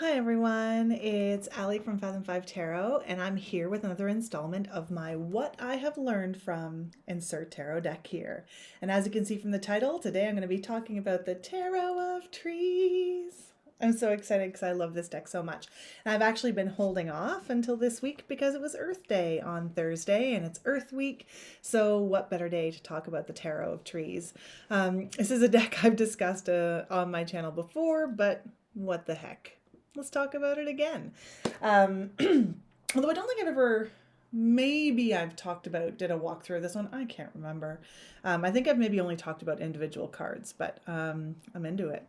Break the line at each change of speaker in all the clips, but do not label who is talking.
Hi everyone, it's Allie from Fathom 5 Tarot, and I'm here with another installment of my What I Have Learned From Insert Tarot deck here. And as you can see from the title, today I'm going to be talking about the Tarot of Trees. I'm so excited because I love this deck so much. And I've actually been holding off until this week because it was Earth Day on Thursday and it's Earth Week. So what better day to talk about the Tarot of Trees? This is a deck I've discussed on my channel before, but what the heck? Let's talk about it again. Although I don't think I've ever, maybe I've talked about, did a walkthrough of this one. I can't remember. I think I've maybe only talked about individual cards, but I'm into it.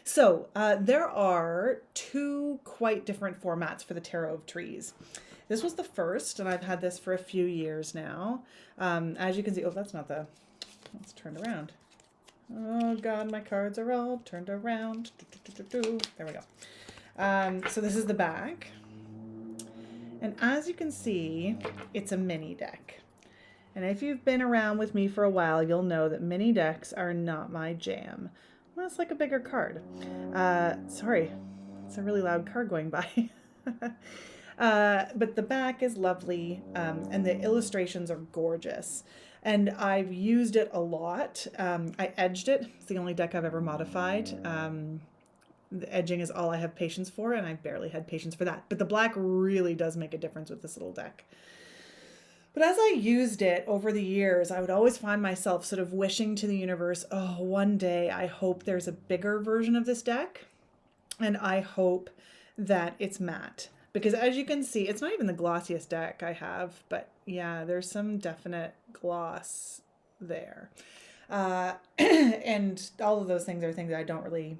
So there are two quite different formats for the Tarot of Trees. This was the first, and I've had this for a few years now. As you can see, oh, that's not the, let's turn around. Oh God, my cards are all turned around. There we go. So this is the back. And as you can see, it's a mini deck. And if you've been around with me for a while, you'll know that mini decks are not my jam. Well, it's like a bigger card. Sorry, it's a really loud car going by. But the back is lovely, and the illustrations are gorgeous. And I've used it a lot. I edged it. It's the only deck I've ever modified. The edging is all I have patience for, and I barely had patience for that. But the black really does make a difference with this little deck. But as I used it over the years, I would always find myself sort of wishing to the universe, oh, one day I hope there's a bigger version of this deck, and I hope that it's matte. Because as you can see, it's not even the glossiest deck I have, but yeah, there's some definite gloss there. And all of those things are things that I don't really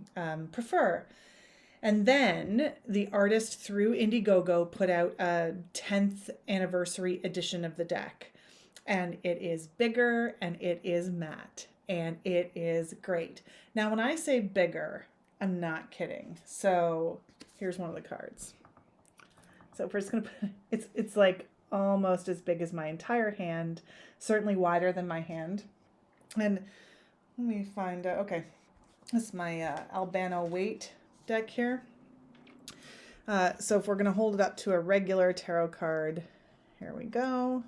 prefer. And then the artist through Indiegogo put out a 10th anniversary edition of the deck. And it is bigger and it is matte and it is great. Now, when I say bigger, I'm not kidding. So here's one of the cards. So we're just going to put, it's like almost as big as my entire hand, certainly wider than my hand. And let me find out, okay, this is my Albano weight deck here. So if we're going to hold it up to a regular tarot card, here we go.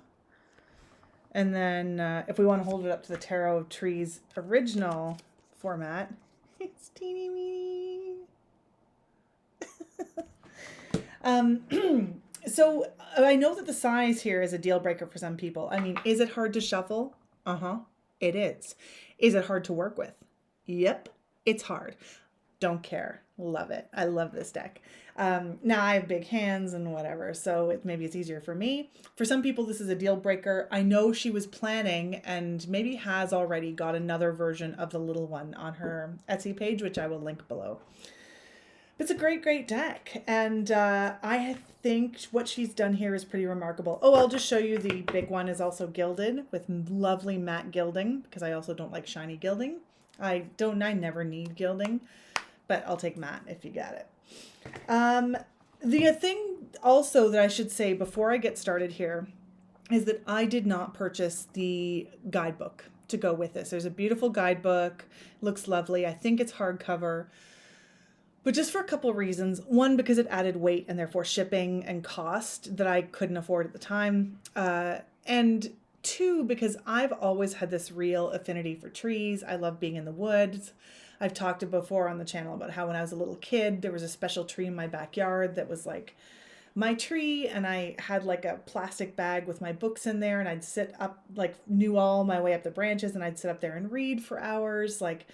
And then if we want to hold it up to the Tarot of Trees original format, it's teeny weeny. So I know that the size here is a deal breaker for some people. I mean, is it hard to shuffle? Uh-huh. It is. Is it hard to work with? Yep, it's hard. Don't care. Love it. I love this deck. Now I have big hands and whatever, so maybe it's easier for me. For some people, this is a deal breaker. I know she was planning and maybe has already got another version of the little one on her Etsy page, which I will link below. It's a great, great deck. And I think what she's done here is pretty remarkable. Oh, I'll just show you the big one is also gilded with lovely matte gilding because I also don't like shiny gilding. I never need gilding, but I'll take matte if you got it. The thing also that I should say before I get started here is that I did not purchase the guidebook to go with this. There's a beautiful guidebook, looks lovely. I think it's hardcover. But just for a couple of reasons. One, because it added weight and therefore shipping and cost that I couldn't afford at the time. And two, because I've always had this real affinity for trees. I love being in the woods. I've talked before on the channel about how when I was a little kid, there was a special tree in my backyard that was like my tree. And I had like a plastic bag with my books in there. And I'd sit up, like knew all my way up the branches. And I'd sit up there and read for hours. Like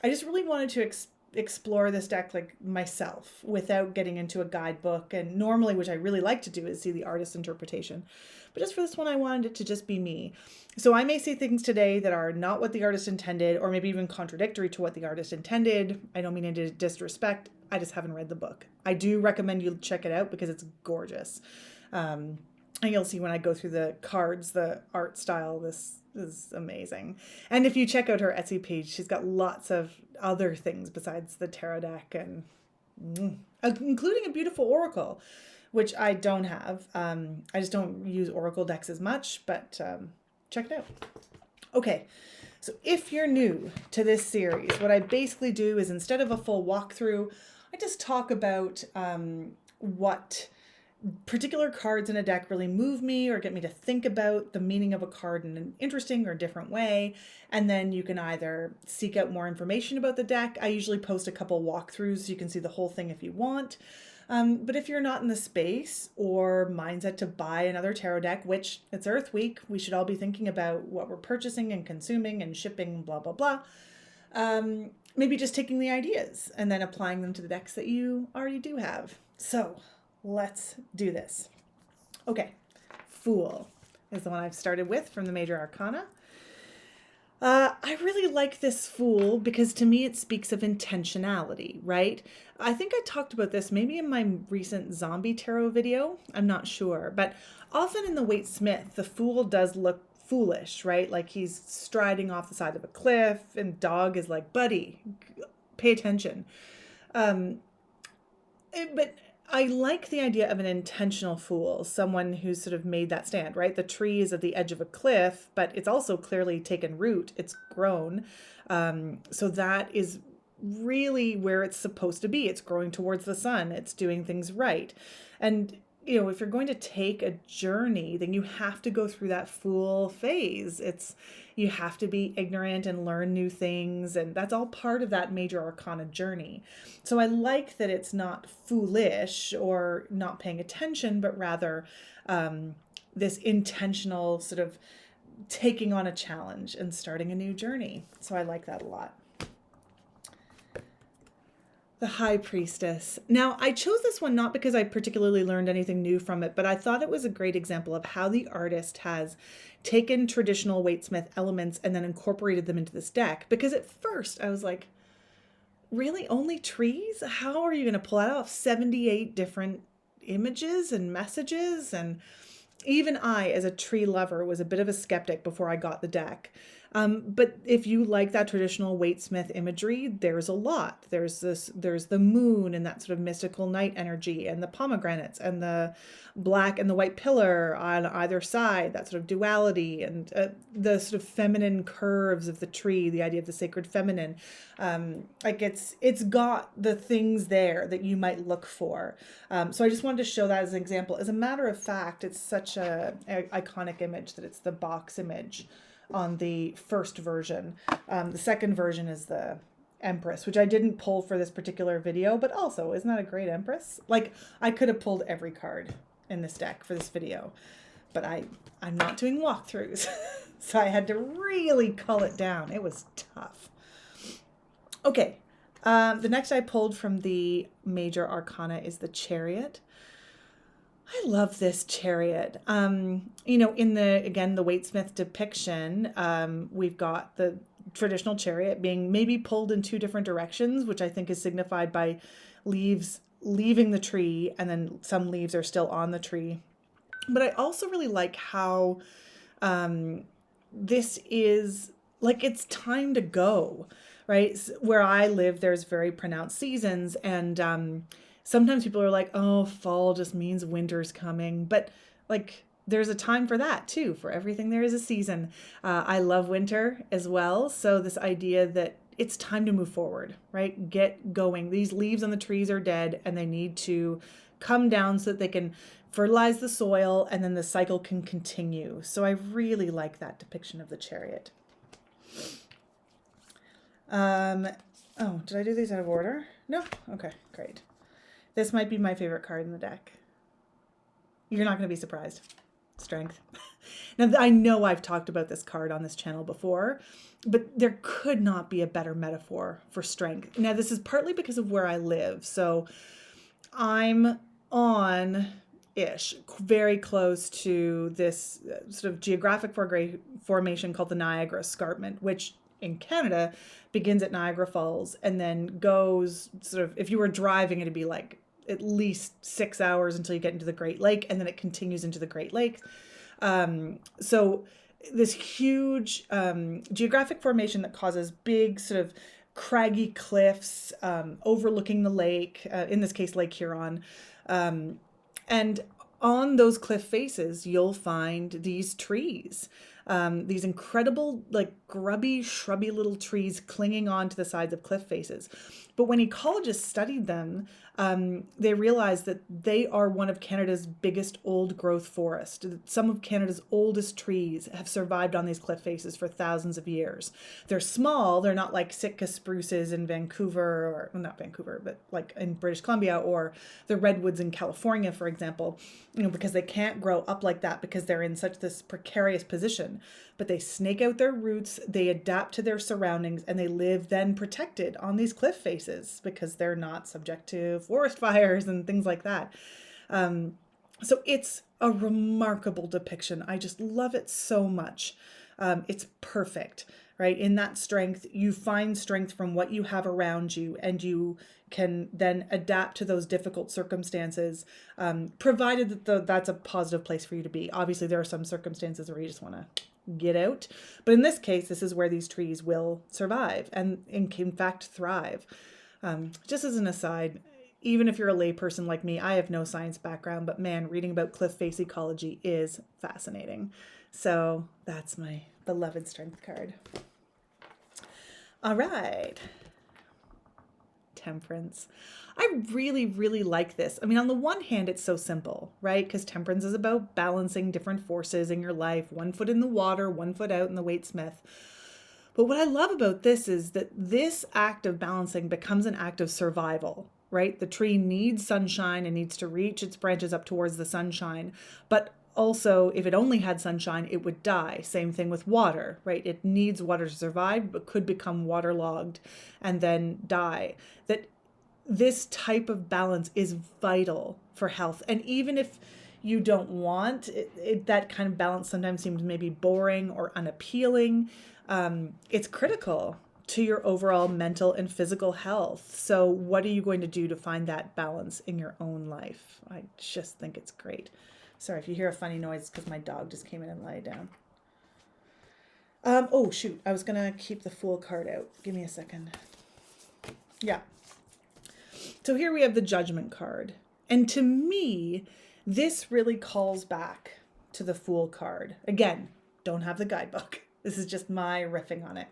I just really wanted to explore this deck like myself without getting into a guidebook, and normally, which I really like to do, is see the artist's interpretation, but just for this one I wanted it to just be me. So I may say things today that are not what the artist intended, or maybe even contradictory to what the artist intended. I don't mean it to disrespect, I just haven't read the book. I do recommend you check it out because it's gorgeous. And you'll see when I go through the cards, the art style, this is amazing. And if you check out her Etsy page, she's got lots of other things besides the tarot deck, and including a beautiful oracle, which I don't have. I just don't use oracle decks as much, but check it out. Okay, so if you're new to this series, what I basically do is instead of a full walkthrough, I just talk about what particular cards in a deck really move me or get me to think about the meaning of a card in an interesting or different way. And then you can either seek out more information about the deck. I usually post a couple walkthroughs so you can see the whole thing if you want. But if you're not in the space or mindset to buy another tarot deck, which it's Earth Week, we should all be thinking about what we're purchasing and consuming and shipping, blah, blah, blah. Maybe just taking the ideas and then applying them to the decks that you already do have. So let's do this. Okay, Fool is the one I've started with from the Major Arcana. I really like this Fool because to me it speaks of intentionality, right? I think I talked about this maybe in my recent zombie tarot video. I'm not sure, but often in the Waite Smith, the Fool does look foolish, right? Like he's striding off the side of a cliff and dog is like, buddy, pay attention. But I like the idea of an intentional fool, someone who's sort of made that stand, right? The tree is at the edge of a cliff, but it's also clearly taken root. It's grown. So that is really where it's supposed to be. It's growing towards the sun. It's doing things right. And, you know, if you're going to take a journey, then you have to go through that fool phase. You have to be ignorant and learn new things. And that's all part of that Major Arcana journey. So I like that it's not foolish or not paying attention, but rather this intentional sort of taking on a challenge and starting a new journey. So I like that a lot. The High Priestess. Now, I chose this one not because I particularly learned anything new from it, but I thought it was a great example of how the artist has taken traditional Waite Smith elements and then incorporated them into this deck. Because at first I was like, really? Only trees? How are you going to pull out 78 different images and messages? And even I, as a tree lover, was a bit of a skeptic before I got the deck. But if you like that traditional Waite Smith imagery, there's a lot. There's the moon and that sort of mystical night energy, and the pomegranates and the black and the white pillar on either side, that sort of duality, and the sort of feminine curves of the tree, the idea of the sacred feminine. Like it's got the things there that you might look for. So I just wanted to show that as an example. As a matter of fact, it's such a iconic image that it's the box image on the first version. The second version is the Empress, which I didn't pull for this particular video, but also, isn't that a great Empress? Like, I could have pulled every card in this deck for this video, but I'm not doing walkthroughs. So I had to really cull it down. It was tough. Okay, the next I pulled from the Major Arcana is the Chariot. I love this Chariot. You know, in the Waite Smith depiction, we've got the traditional chariot being maybe pulled in two different directions, which I think is signified by leaves leaving the tree, and then some leaves are still on the tree. But I also really like how this is like it's time to go, right? Where I live, there's very pronounced seasons, and sometimes people are like, oh, fall just means winter's coming. But like, there's a time for that too. For everything, there is a season. I love winter as well. So this idea that it's time to move forward, right? Get going. These leaves on the trees are dead and they need to come down so that they can fertilize the soil and then the cycle can continue. So I really like that depiction of the Chariot. Oh, did I do these out of order? No? Okay, great. This might be my favorite card in the deck. You're not going to be surprised. Strength. Now, I know I've talked about this card on this channel before, but there could not be a better metaphor for strength. Now, this is partly because of where I live. So I'm on-ish, very close to this sort of geographic formation called the Niagara Escarpment, which in Canada begins at Niagara Falls and then goes sort of, if you were driving, it'd be like at least 6 hours until you get into the Great Lake, and then it continues into the Great Lake. So this huge geographic formation that causes big sort of craggy cliffs overlooking the lake, in this case, Lake Huron. And on those cliff faces, you'll find these trees. These incredible, like grubby, shrubby little trees clinging on to the sides of cliff faces. But when ecologists studied them, they realized that they are one of Canada's biggest old growth forests. Some of Canada's oldest trees have survived on these cliff faces for thousands of years. They're small, they're not like Sitka spruces in Vancouver, or well, not Vancouver, but like in British Columbia, or the redwoods in California, for example, because they can't grow up like that because they're in such this precarious position. But they snake out their roots, they adapt to their surroundings, and they live then protected on these cliff faces because they're not subject to forest fires and things like that. So it's a remarkable depiction. I just love it so much. It's perfect, right? In that strength, you find strength from what you have around you, and you can then adapt to those difficult circumstances, provided that that's a positive place for you to be. Obviously, there are some circumstances where you just want to get out. But in this case, this is where these trees will survive and in fact thrive. Just as an aside, even if you're a layperson like me, I have no science background, but man, reading about cliff face ecology is fascinating. So that's my beloved strength card. All right. Temperance. I really, really like this. I mean, on the one hand, it's so simple, right? Because temperance is about balancing different forces in your life, 1 foot in the water, 1 foot out in the Waite-Smith. But what I love about this is that this act of balancing becomes an act of survival, right? The tree needs sunshine and needs to reach its branches up towards the sunshine. But also, if it only had sunshine, it would die. Same thing with water, right? It needs water to survive, but could become waterlogged and then die. That this type of balance is vital for health. And even if you don't want it, that kind of balance sometimes seems maybe boring or unappealing. It's critical to your overall mental and physical health. So what are you going to do to find that balance in your own life? I just think it's great. Sorry if you hear a funny noise, because my dog just came in and lay down. Oh, shoot. I was going to keep the Fool card out. Give me a second. Yeah. So here we have the Judgment card. And to me, this really calls back to the Fool card. Again, don't have the guidebook. This is just my riffing on it.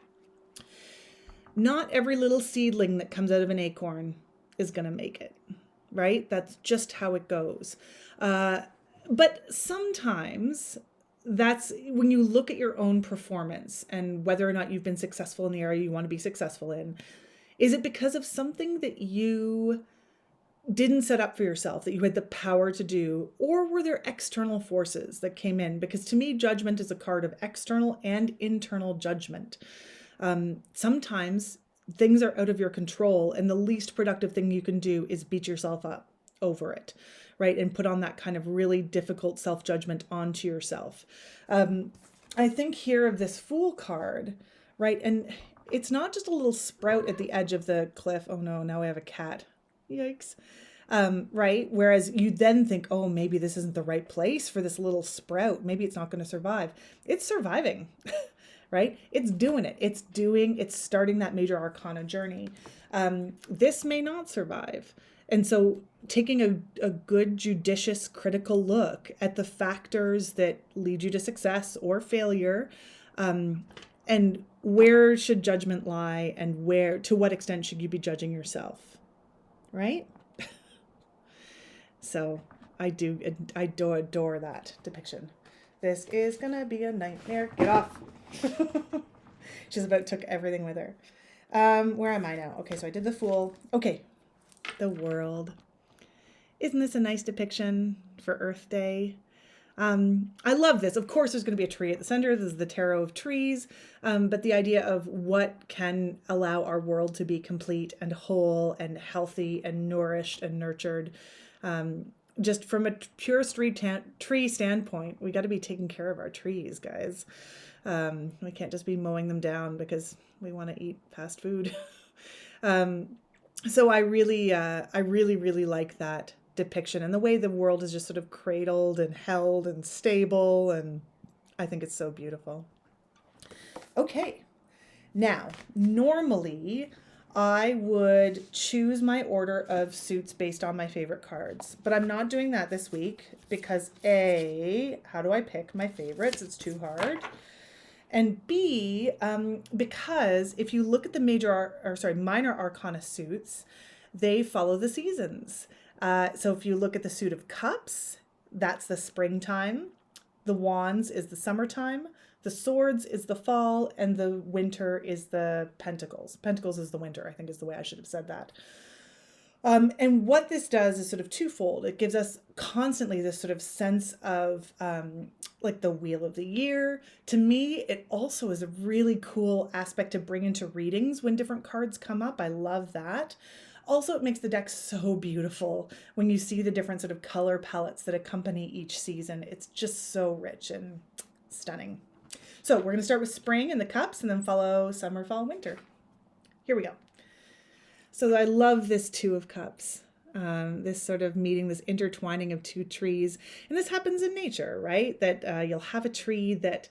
Not every little seedling that comes out of an acorn is going to make it, right? That's just how it goes. But sometimes that's when you look at your own performance and whether or not you've been successful in the area you want to be successful in. Is it because of something that you didn't set up for yourself, that you had the power to do, or were there external forces that came in? Because to me, Judgment is a card of external and internal judgment. Sometimes things are out of your control, and the least productive thing you can do is beat yourself up over it, right? And put on that kind of really difficult self-judgment onto yourself. I think here of this Fool card, right? And it's not just a little sprout at the edge of the cliff. Oh no, now I have a cat. Yikes. Right? Whereas you then think, oh, maybe this isn't the right place for this little sprout. Maybe it's not going to survive. It's surviving, right? It's doing it. It's starting that major arcana journey. This may not survive. And so taking a good, judicious, critical look at the factors that lead you to success or failure, and where should judgment lie, and to what extent should you be judging yourself, right? So I do adore that depiction. This is gonna be a nightmare. Get off. She's about took everything with her. Where am I now? Okay, so I did the Fool. Okay, the World. Isn't this a nice depiction for Earth Day? I love this. Of course, there's going to be a tree at the center. This is the tarot of trees. But the idea of what can allow our world to be complete and whole and healthy and nourished and nurtured. Just from a pure tree standpoint, we got to be taking care of our trees, guys. We can't just be mowing them down because we want to eat fast food. So I really like that depiction, and the way the world is just sort of cradled and held and stable, and I think it's so beautiful. Okay, now normally I would choose my order of suits based on my favorite cards, but I'm not doing that this week because how do I pick my favorites? It's too hard. And B, because if you look at the minor arcana suits, they follow the seasons. So if you look at the suit of cups, that's the springtime. The wands is the summertime. The swords is the fall, and the winter is the pentacles. Pentacles is the winter, I think is the way I should have said that. And what this does is sort of twofold. It gives us constantly this sort of sense of like the wheel of the year. To me, it also is a really cool aspect to bring into readings when different cards come up. I love that. Also, it makes the deck so beautiful when you see the different sort of color palettes that accompany each season. It's just so rich and stunning. So we're going to start with spring and the cups and then follow summer, fall, winter. Here we go. So I love this Two of Cups, this sort of meeting, this intertwining of two trees. And this happens in nature, right? That you'll have a tree that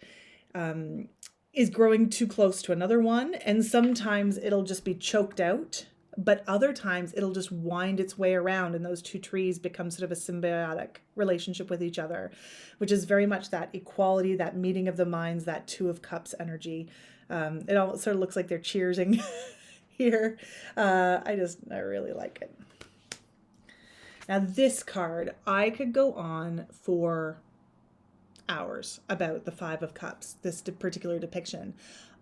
is growing too close to another one. And sometimes it'll just be choked out. But other times it'll just wind its way around and those two trees become sort of a symbiotic relationship with each other, which is very much that equality, that meeting of the minds, that Two of Cups energy. It all sort of looks like they're cheersing here. I really like it. Now this card, I could go on for hours about the Five of Cups, this particular depiction.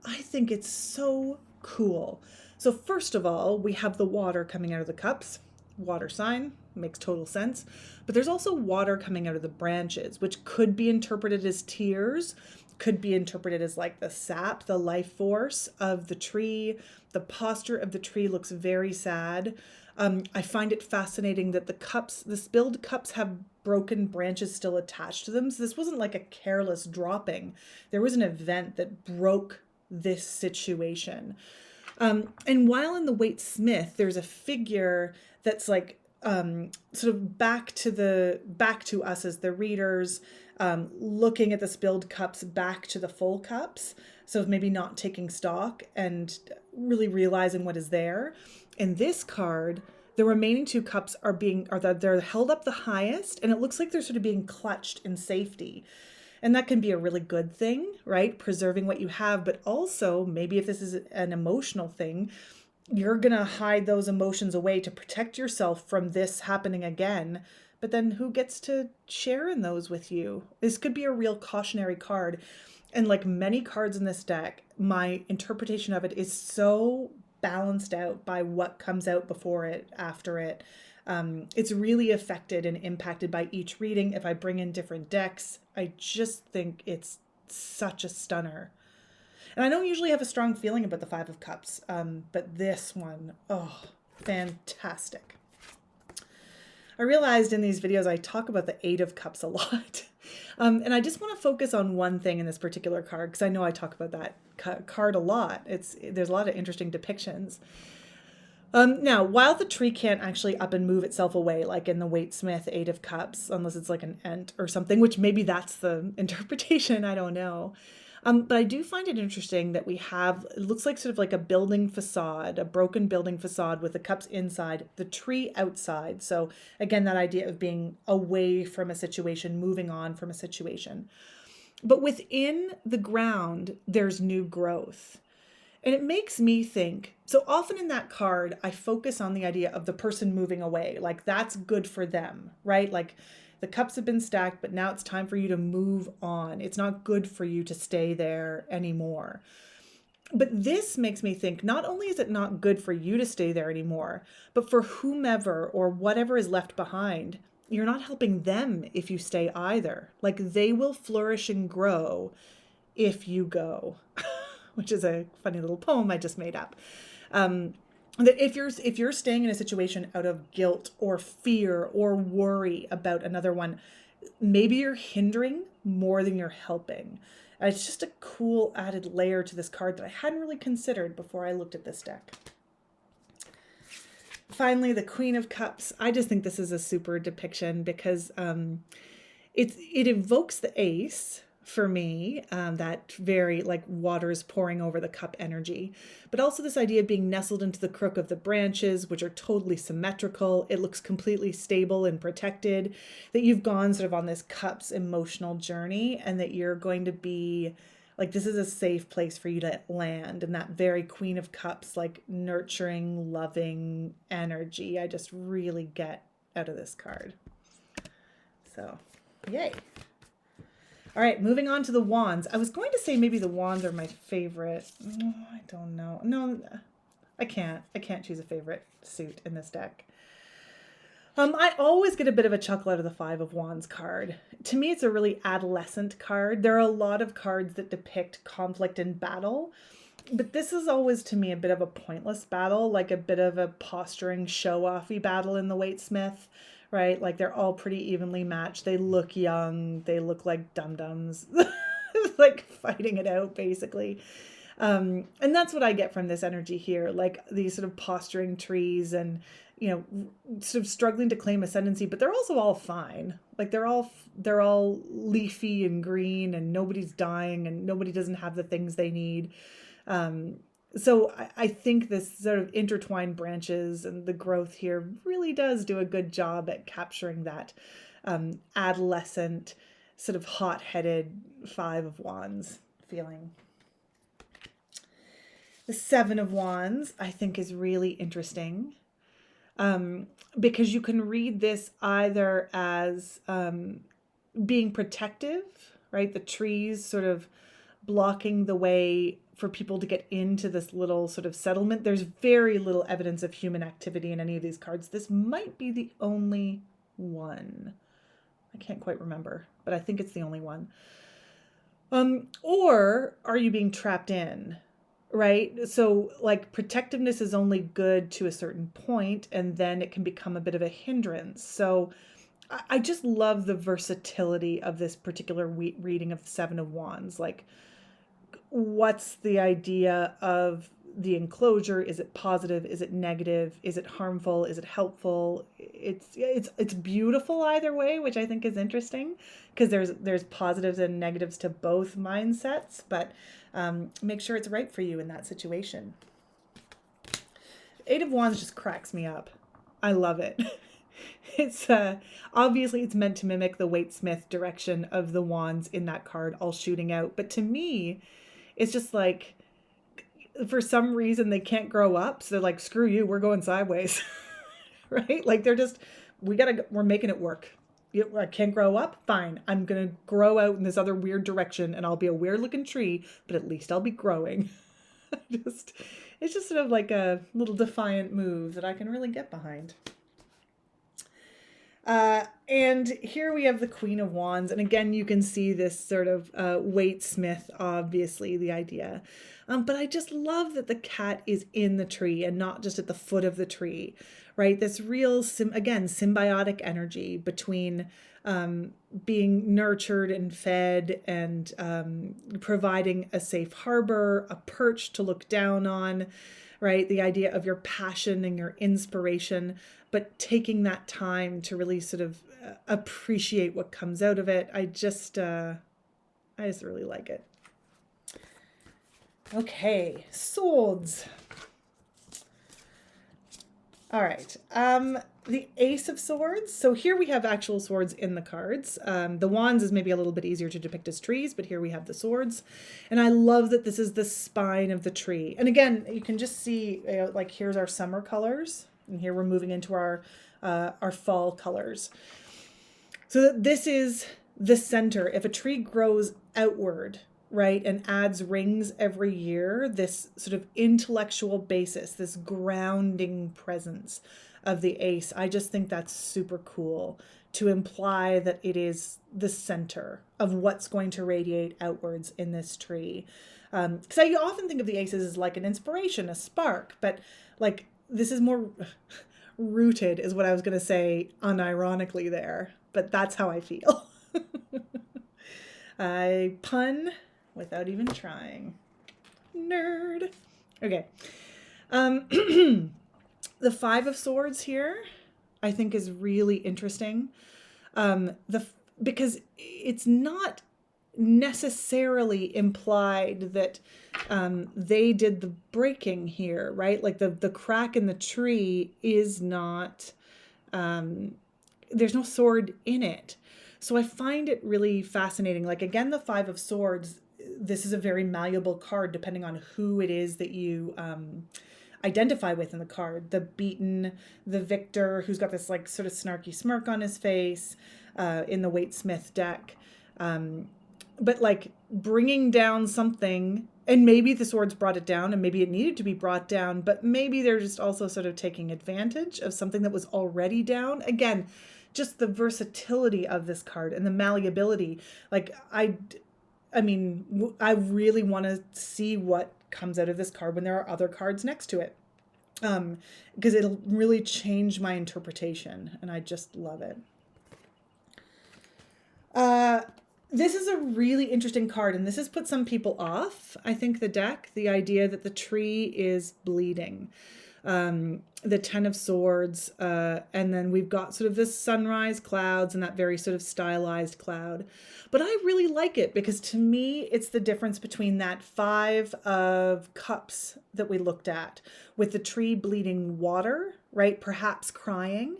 I think it's so cool. So first of all, we have the water coming out of the cups, water sign, makes total sense. But there's also water coming out of the branches, which could be interpreted as tears, could be interpreted as like the sap, the life force of the tree. The posture of the tree looks very sad. I find it fascinating that the spilled cups have broken branches still attached to them. So this wasn't like a careless dropping. There was an event that broke this situation. And while in the Waite Smith, there's a figure that's like sort of back to us as the readers, looking at the spilled cups back to the full cups. So maybe not taking stock and really realizing what is there. In this card, the remaining two cups they're held up the highest, and it looks like they're sort of being clutched in safety. And that can be a really good thing, right? Preserving what you have, but also maybe if this is an emotional thing, you're going to hide those emotions away to protect yourself from this happening again. But then who gets to share in those with you? This could be a real cautionary card. And like many cards in this deck, my interpretation of it is so balanced out by what comes out before it, after it. It's really affected and impacted by each reading. If I bring in different decks, I just think it's such a stunner. And I don't usually have a strong feeling about the Five of Cups, but this one, oh, fantastic. I realized in these videos I talk about the Eight of Cups a lot. And I just want to focus on one thing in this particular card, because I know I talk about that card a lot. There's a lot of interesting depictions. Now, while the tree can't actually up and move itself away, like in the Waite Smith Eight of Cups, unless it's like an ent or something, which maybe that's the interpretation, I don't know. But I do find it interesting that it looks like sort of like a building facade, a broken building facade with the cups inside, the tree outside. So again, that idea of being away from a situation, moving on from a situation. But within the ground, there's new growth. And it makes me think, so often in that card, I focus on the idea of the person moving away. Like that's good for them, right? Like the cups have been stacked, but now it's time for you to move on. It's not good for you to stay there anymore. But this makes me think, not only is it not good for you to stay there anymore, but for whomever or whatever is left behind, you're not helping them if you stay either. Like they will flourish and grow if you go. Which is a funny little poem I just made up. That if you're staying in a situation out of guilt or fear or worry about another one, maybe you're hindering more than you're helping. And it's just a cool added layer to this card that I hadn't really considered before I looked at this deck. Finally, the Queen of Cups. I just think this is a super depiction because it evokes the ace for me, that very like waters pouring over the cup energy, but also this idea of being nestled into the crook of the branches, which are totally symmetrical. It looks completely stable and protected, that you've gone sort of on this cup's emotional journey and that you're going to be Like this is a safe place for you to land, and that very Queen of Cups, like nurturing, loving energy, I just really get out of this card. So, yay. All right, moving on to the wands. I was going to say maybe the wands are my favorite. I don't know. No, I can't. I can't choose a favorite suit in this deck. I always get a bit of a chuckle out of the Five of Wands card. To me, it's a really adolescent card. There are a lot of cards that depict conflict and battle, but this is always, to me, a bit of a pointless battle, like a bit of a posturing, show-offy battle in the Waitsmith, right? Like they're all pretty evenly matched. They look young. They look like dum-dums, like fighting it out, basically. And that's what I get from this energy here, like these sort of posturing trees and, you know, sort of struggling to claim ascendancy, but they're also all fine. Like they're all leafy and green, and nobody's dying, and nobody doesn't have the things they need. So I think this sort of intertwined branches and the growth here really does do a good job at capturing that adolescent, sort of hot-headed Five of Wands feeling. The Seven of Wands, I think, is really interesting because you can read this either as being protective, right? The trees sort of blocking the way for people to get into this little sort of settlement. There's very little evidence of human activity in any of these cards. This might be the only one. I can't quite remember, but I think it's the only one. Or are you being trapped in? Right? So like protectiveness is only good to a certain point, and then it can become a bit of a hindrance. So I just love the versatility of this particular reading of the Seven of Wands. Like, what's the idea of the enclosure? Is it positive? Is it negative? Is it harmful? Is it helpful? It's beautiful either way, which I think is interesting because there's positives and negatives to both mindsets, but make sure it's right for you in that situation. Eight of Wands just cracks me up. I love it. It's obviously it's meant to mimic the Waitsmith direction of the wands in that card, all shooting out. But to me, it's just like, for some reason they can't grow up, so they're like, screw you, we're going sideways. Right? Like they're just, we're making it work. I can't grow up, fine, I'm gonna grow out in this other weird direction, and I'll be a weird looking tree, but at least I'll be growing. It's just sort of like a little defiant move that I can really get behind. And here we have the Queen of Wands. And again, you can see this sort of Waitsmith, obviously, the idea. But I just love that the cat is in the tree and not just at the foot of the tree, right? This real, again, symbiotic energy between being nurtured and fed and providing a safe harbor, a perch to look down on, right? The idea of your passion and your inspiration, but taking that time to really sort of appreciate what comes out of it. I just really like it. Okay, swords. All right. The Ace of Swords. So here we have actual swords in the cards. The wands is maybe a little bit easier to depict as trees, but here we have the swords. And I love that this is the spine of the tree. And again, you can just see, like here's our summer colors, and here we're moving into our fall colors. So this is the center. If a tree grows outward, right, and adds rings every year, this sort of intellectual basis, this grounding presence of the ace, I just think that's super cool to imply that it is the center of what's going to radiate outwards in this tree. Because I often think of the aces as like an inspiration, a spark, but like this is more rooted is what I was going to say unironically there, but that's how I feel. I pun without even trying. Nerd. Okay. The Five of Swords here, I think, is really interesting. Because it's not necessarily implied that they did the breaking here, right? Like the crack in the tree is not, there's no sword in it. So I find it really fascinating. Like, again, the Five of Swords, this is a very malleable card depending on who it is that you identify with in the card. The beaten, the victor, who's got this like sort of snarky smirk on his face in the Waite-Smith deck. But like bringing down something, and maybe the swords brought it down and maybe it needed to be brought down, but maybe they're just also sort of taking advantage of something that was already down. Again, just the versatility of this card and the malleability. Like I really want to see what comes out of this card when there are other cards next to it. Because it'll really change my interpretation, and I just love it. This is a really interesting card, and this has put some people off, I think, the deck. The idea that the tree is bleeding. The Ten of Swords, and then we've got sort of this sunrise clouds and that very sort of stylized cloud. But I really like it because to me, it's the difference between that Five of Cups that we looked at with the tree bleeding water, right? Perhaps crying.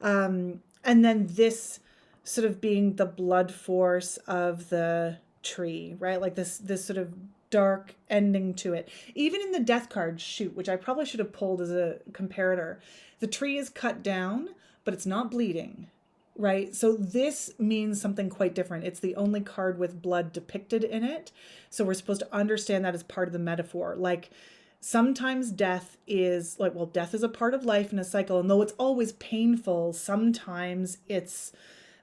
And then this sort of being the blood force of the tree, right? Like this sort of dark ending to it. Even in the death card, shoot, which I probably should have pulled as a comparator, the tree is cut down, but it's not bleeding, right? So this means something quite different. It's the only card with blood depicted in it. So we're supposed to understand that as part of the metaphor. Like sometimes death is like, well, death is a part of life and a cycle. And though it's always painful, sometimes it's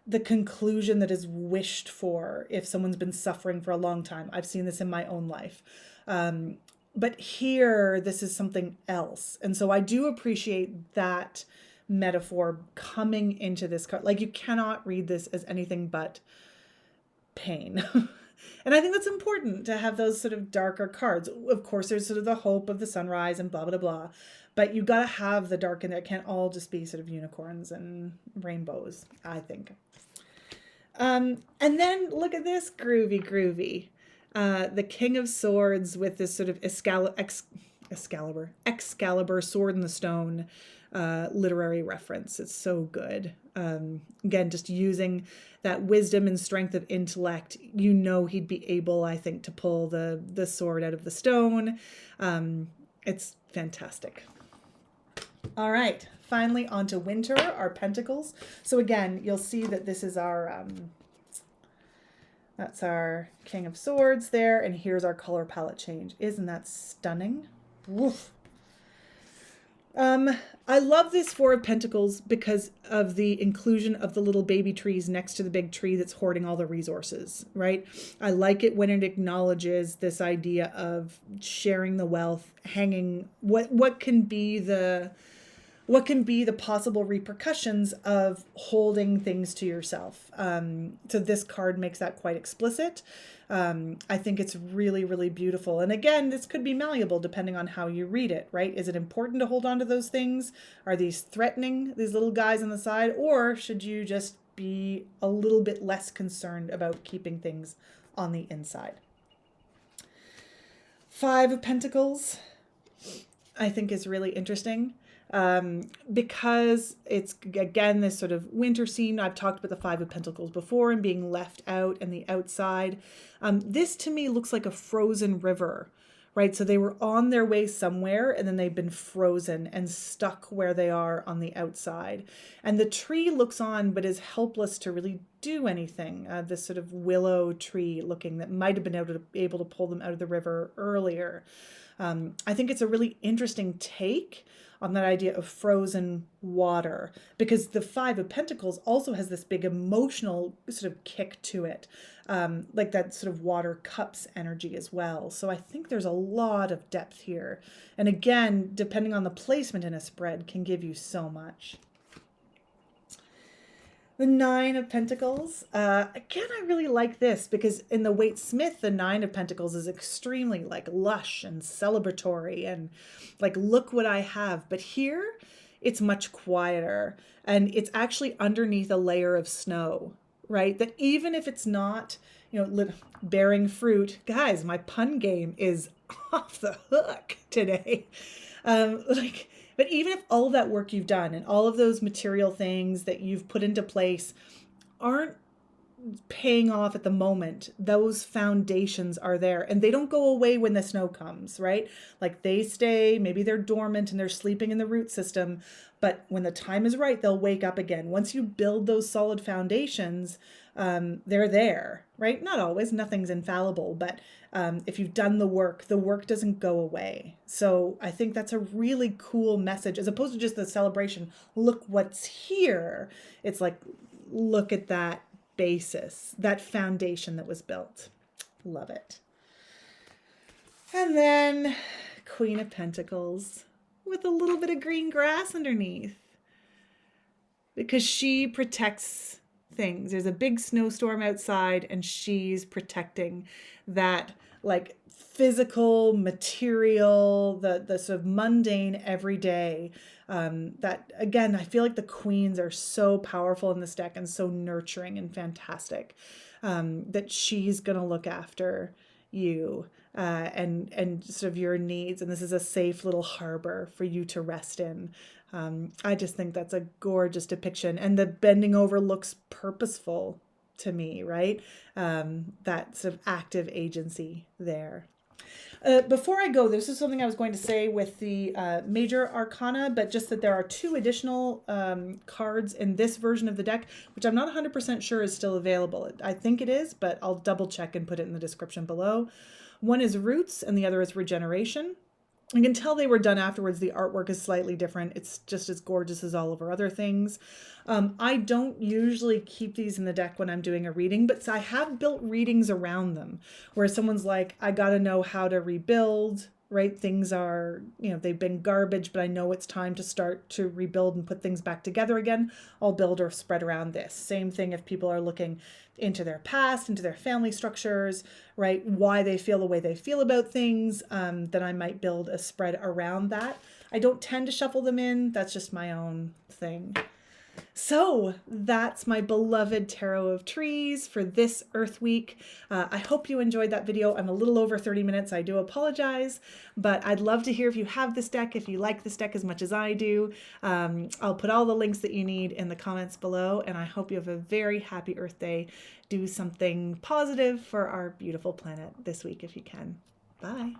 the conclusion that is wished for if someone's been suffering for a long time. I've seen this in my own life. But here, this is something else. And so I do appreciate that metaphor coming into this card. Like you cannot read this as anything but pain. And I think that's important to have those sort of darker cards. Of course, there's sort of the hope of the sunrise and blah, blah, blah. But you got to have the dark in there. It can't all just be sort of unicorns and rainbows, I think. And then look at this groovy. The King of Swords with this sort of Excalibur, sword in the stone, literary reference. It's so good. Again, just using that wisdom and strength of intellect, you know, he'd be able, I think, to pull the sword out of the stone. It's fantastic. All right, finally onto winter, our pentacles. So again, you'll see that this is our, that's our King of Swords there, and here's our color palette change. Isn't that stunning? Woof. I love this Four of Pentacles because of the inclusion of the little baby trees next to the big tree that's hoarding all the resources, right? I like it when it acknowledges this idea of sharing the wealth, hanging, what can be the possible repercussions of holding things to yourself. So this card makes that quite explicit. I think it's really, really beautiful. And again, this could be malleable depending on how you read it, right? Is it important to hold on to those things? Are these threatening, these little guys on the side? Or should you just be a little bit less concerned about keeping things on the inside? Five of Pentacles, I think is really interesting. Because it's, again, this sort of winter scene. I've talked about the Five of Pentacles before and being left out and the outside. This to me looks like a frozen river, right? So they were on their way somewhere and then they've been frozen and stuck where they are on the outside. And the tree looks on but is helpless to really do anything. This sort of willow tree looking that might have been able to pull them out of the river earlier. I think it's a really interesting take on that idea of frozen water, because the Five of Pentacles also has this big emotional sort of kick to it, like that sort of water cups energy as well. So I think there's a lot of depth here. And again, depending on the placement in a spread, can give you so much. The Nine of Pentacles. Again, I really like this because in the Waite-Smith, the Nine of Pentacles is extremely like lush and celebratory and like, look what I have. But here it's much quieter and it's actually underneath a layer of snow, right? That even if it's not, you know, bearing fruit, guys, my pun game is off the hook today. But even if all of that work you've done and all of those material things that you've put into place aren't paying off at the moment. Those foundations are there and they don't go away when the snow comes, right? Like they stay, maybe they're dormant and they're sleeping in the root system, but when the time is right, they'll wake up again. Once you build those solid foundations, they're there, right? Not always, nothing's infallible, but if you've done the work doesn't go away. So I think that's a really cool message as opposed to just the celebration. Look what's here. It's like, look at that basis, that foundation that was built. Love it. And then Queen of Pentacles with a little bit of green grass underneath because she protects things. There's a big snowstorm outside and she's protecting that like physical material, the sort of mundane everyday. That again, I feel like the queens are so powerful in this deck and so nurturing and fantastic, that she's gonna look after you and sort of your needs, and this is a safe little harbor for you to rest in. I just think that's a gorgeous depiction, and the bending over looks purposeful to me, right? That sort of active agency there. Before I go, this is something I was going to say with the major arcana, but just that there are 2 additional cards in this version of the deck, which I'm not 100% sure is still available. I think it is, but I'll double check and put it in the description below. One is Roots and the other is Regeneration. You can tell they were done afterwards. The artwork is slightly different. It's just as gorgeous as all of our other things. I don't usually keep these in the deck when I'm doing a reading, but I have built readings around them where someone's like, I got to know how to rebuild, right? Things are, they've been garbage, but I know it's time to start to rebuild and put things back together again. I'll build or spread around this. Same thing if people are looking into their past, into their family structures, right? Why they feel the way they feel about things, then I might build a spread around that. I don't tend to shuffle them in. That's just my own thing. So that's my beloved Tarot of Trees for this Earth Week. I hope you enjoyed that video. I'm a little over 30 minutes. I do apologize, but I'd love to hear if you have this deck, if you like this deck as much as I do. I'll put all the links that you need in the comments below, and I hope you have a very happy Earth Day. Do something positive for our beautiful planet this week if you can. Bye.